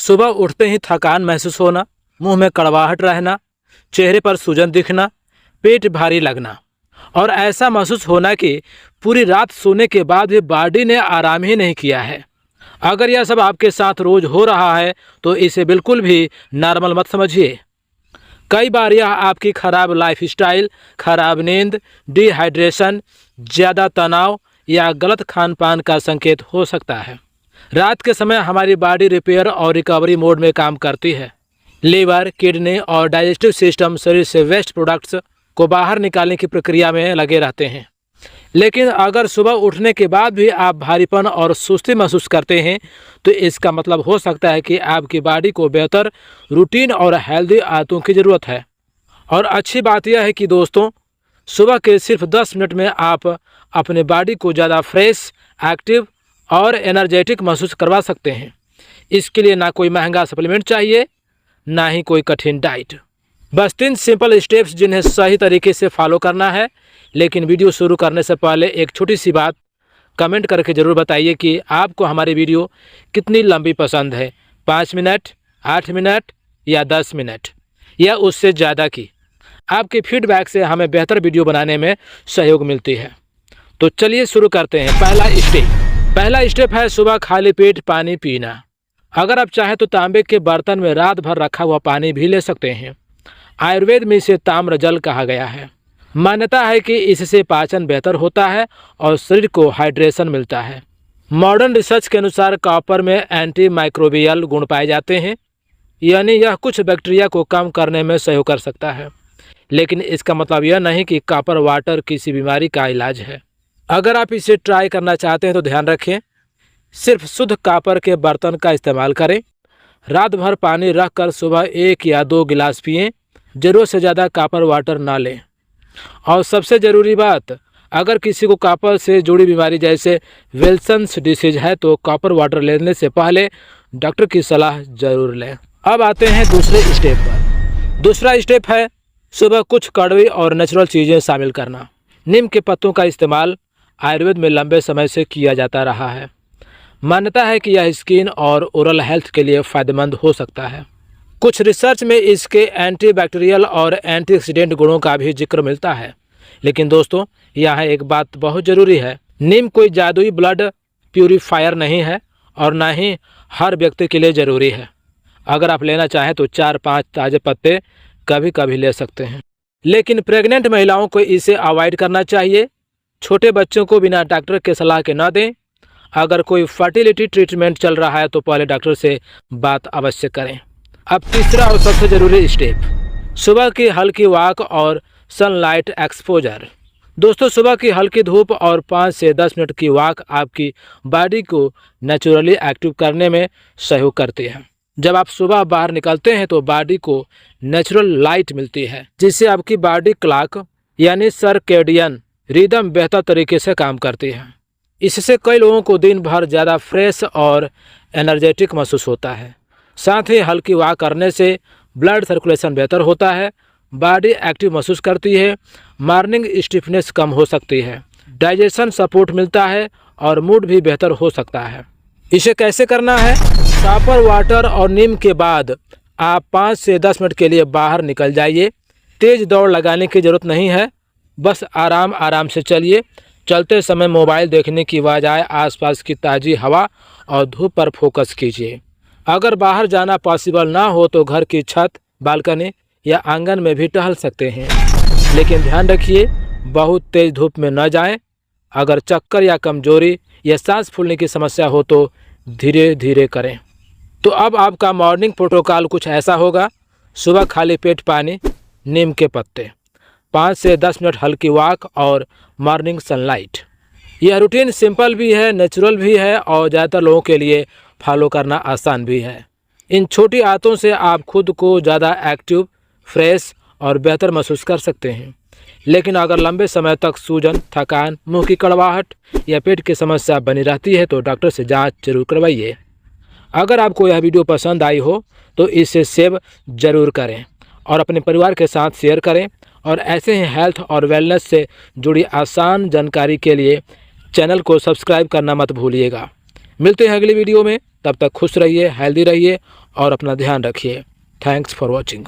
सुबह उठते ही थकान महसूस होना, मुंह में कड़वाहट रहना, चेहरे पर सूजन दिखना, पेट भारी लगना और ऐसा महसूस होना कि पूरी रात सोने के बाद भी बॉडी ने आराम ही नहीं किया है। अगर यह सब आपके साथ रोज हो रहा है तो इसे बिल्कुल भी नॉर्मल मत समझिए। कई बार यह आपकी खराब लाइफस्टाइल, खराब नींद, डिहाइड्रेशन, ज़्यादा तनाव या गलत खान पान का संकेत हो सकता है। रात के समय हमारी बॉडी रिपेयर और रिकवरी मोड में काम करती है। लीवर, किडनी और डाइजेस्टिव सिस्टम शरीर से वेस्ट प्रोडक्ट्स को बाहर निकालने की प्रक्रिया में लगे रहते हैं। लेकिन अगर सुबह उठने के बाद भी आप भारीपन और सुस्ती महसूस करते हैं तो इसका मतलब हो सकता है कि आपकी बॉडी को बेहतर रूटीन और हेल्दी आदतों की ज़रूरत है। और अच्छी बात यह है कि दोस्तों, सुबह के सिर्फ 10 मिनट में आप अपने बॉडी को ज़्यादा फ्रेश, एक्टिव और एनर्जेटिक महसूस करवा सकते हैं। इसके लिए ना कोई महंगा सप्लीमेंट चाहिए, ना ही कोई कठिन डाइट। बस 3 सिंपल स्टेप्स जिन्हें सही तरीके से फॉलो करना है। लेकिन वीडियो शुरू करने से पहले एक छोटी सी बात कमेंट करके ज़रूर बताइए कि आपको हमारी वीडियो कितनी लंबी पसंद है, 5 मिनट, 8 मिनट या 10 मिनट या उससे ज़्यादा की। आपके फीडबैक से हमें बेहतर वीडियो बनाने में सहयोग मिलती है। तो चलिए शुरू करते हैं। पहला स्टेप है सुबह खाली पेट पानी पीना। अगर आप चाहें तो तांबे के बर्तन में रात भर रखा हुआ पानी भी ले सकते हैं। आयुर्वेद में इसे ताम्र जल कहा गया है। मान्यता है कि इससे पाचन बेहतर होता है और शरीर को हाइड्रेशन मिलता है। मॉडर्न रिसर्च के अनुसार कॉपर में एंटी माइक्रोबियल गुण पाए जाते हैं, यानी यह कुछ बैक्टीरिया को कम करने में सहयोग कर सकता है। लेकिन इसका मतलब यह नहीं कि कॉपर वाटर किसी बीमारी का इलाज है। अगर आप इसे ट्राई करना चाहते हैं तो ध्यान रखें, सिर्फ शुद्ध कॉपर के बर्तन का इस्तेमाल करें। रात भर पानी रख कर सुबह 1 या 2 गिलास पिएं। ज़रूरत से ज़्यादा कॉपर वाटर ना लें। और सबसे ज़रूरी बात, अगर किसी को कॉपर से जुड़ी बीमारी जैसे विल्सन्स डिसीज है तो कॉपर वाटर लेने से पहले डॉक्टर की सलाह ज़रूर लें। अब आते हैं दूसरे स्टेप पर। दूसरा स्टेप है सुबह कुछ कड़वी और नेचुरल चीज़ें शामिल करना। नीम के पत्तों का इस्तेमाल आयुर्वेद में लंबे समय से किया जाता रहा है। मान्यता है कि यह स्किन और ओरल हेल्थ के लिए फ़ायदेमंद हो सकता है। कुछ रिसर्च में इसके एंटीबैक्टीरियल और एंटीऑक्सीडेंट गुणों का भी जिक्र मिलता है। लेकिन दोस्तों, यहाँ एक बात बहुत ज़रूरी है, नीम कोई जादुई ब्लड प्यूरीफायर नहीं है और ना ही हर व्यक्ति के लिए ज़रूरी है। अगर आप लेना चाहें तो 4-5 ताज़े पत्ते कभी कभी ले सकते हैं। लेकिन प्रेग्नेंट महिलाओं को इसे अवॉइड करना चाहिए। छोटे बच्चों को बिना डॉक्टर के सलाह के न दें। अगर कोई फर्टिलिटी ट्रीटमेंट चल रहा है तो पहले डॉक्टर से बात अवश्य करें। अब तीसरा और सबसे ज़रूरी स्टेप, सुबह की हल्की वॉक और सनलाइट एक्सपोजर। दोस्तों, सुबह की हल्की धूप और 5 से 10 मिनट की वॉक आपकी बॉडी को नेचुरली एक्टिव करने में सहयोग करती है। जब आप सुबह बाहर निकलते हैं तो बॉडी को नेचुरल लाइट मिलती है, जिससे आपकी बॉडी क्लॉक यानी सर्केडियन रिदम बेहतर तरीके से काम करती है। इससे कई लोगों को दिन भर ज़्यादा फ्रेश और एनर्जेटिक महसूस होता है। साथ ही हल्की वॉक करने से ब्लड सर्कुलेशन बेहतर होता है, बॉडी एक्टिव महसूस करती है, मॉर्निंग स्टिफनेस कम हो सकती है, डाइजेशन सपोर्ट मिलता है और मूड भी बेहतर हो सकता है। इसे कैसे करना है? कॉपर वाटर और नीम के बाद आप 5 से 10 मिनट के लिए बाहर निकल जाइए। तेज़ दौड़ लगाने की ज़रूरत नहीं है, बस आराम आराम से चलिए। चलते समय मोबाइल देखने की बजाय आसपास की ताज़ी हवा और धूप पर फोकस कीजिए। अगर बाहर जाना पॉसिबल ना हो तो घर की छत, बालकनी या आंगन में भी टहल सकते हैं। लेकिन ध्यान रखिए, बहुत तेज़ धूप में न जाएं। अगर चक्कर या कमजोरी या सांस फूलने की समस्या हो तो धीरे धीरे करें। तो अब आपका मॉर्निंग प्रोटोकॉल कुछ ऐसा होगा: सुबह खाली पेट पानी, नीम के पत्ते, 5 से 10 मिनट हल्की वॉक और मॉर्निंग सनलाइट। यह रूटीन सिंपल भी है, नेचुरल भी है और ज़्यादातर लोगों के लिए फॉलो करना आसान भी है। इन छोटी आदतों से आप खुद को ज़्यादा एक्टिव, फ्रेश और बेहतर महसूस कर सकते हैं। लेकिन अगर लंबे समय तक सूजन, थकान, मुंह की कड़वाहट या पेट की समस्या बनी रहती है तो डॉक्टर से जांच जरूर करवाइए। अगर आपको यह वीडियो पसंद आई हो तो इसे सेव ज़रूर करें और अपने परिवार के साथ शेयर करें। और ऐसे ही हेल्थ और वेलनेस से जुड़ी आसान जानकारी के लिए चैनल को सब्सक्राइब करना मत भूलिएगा। मिलते हैं अगली वीडियो में। तब तक खुश रहिए, हेल्दी रहिए और अपना ध्यान रखिए। Thanks for watching.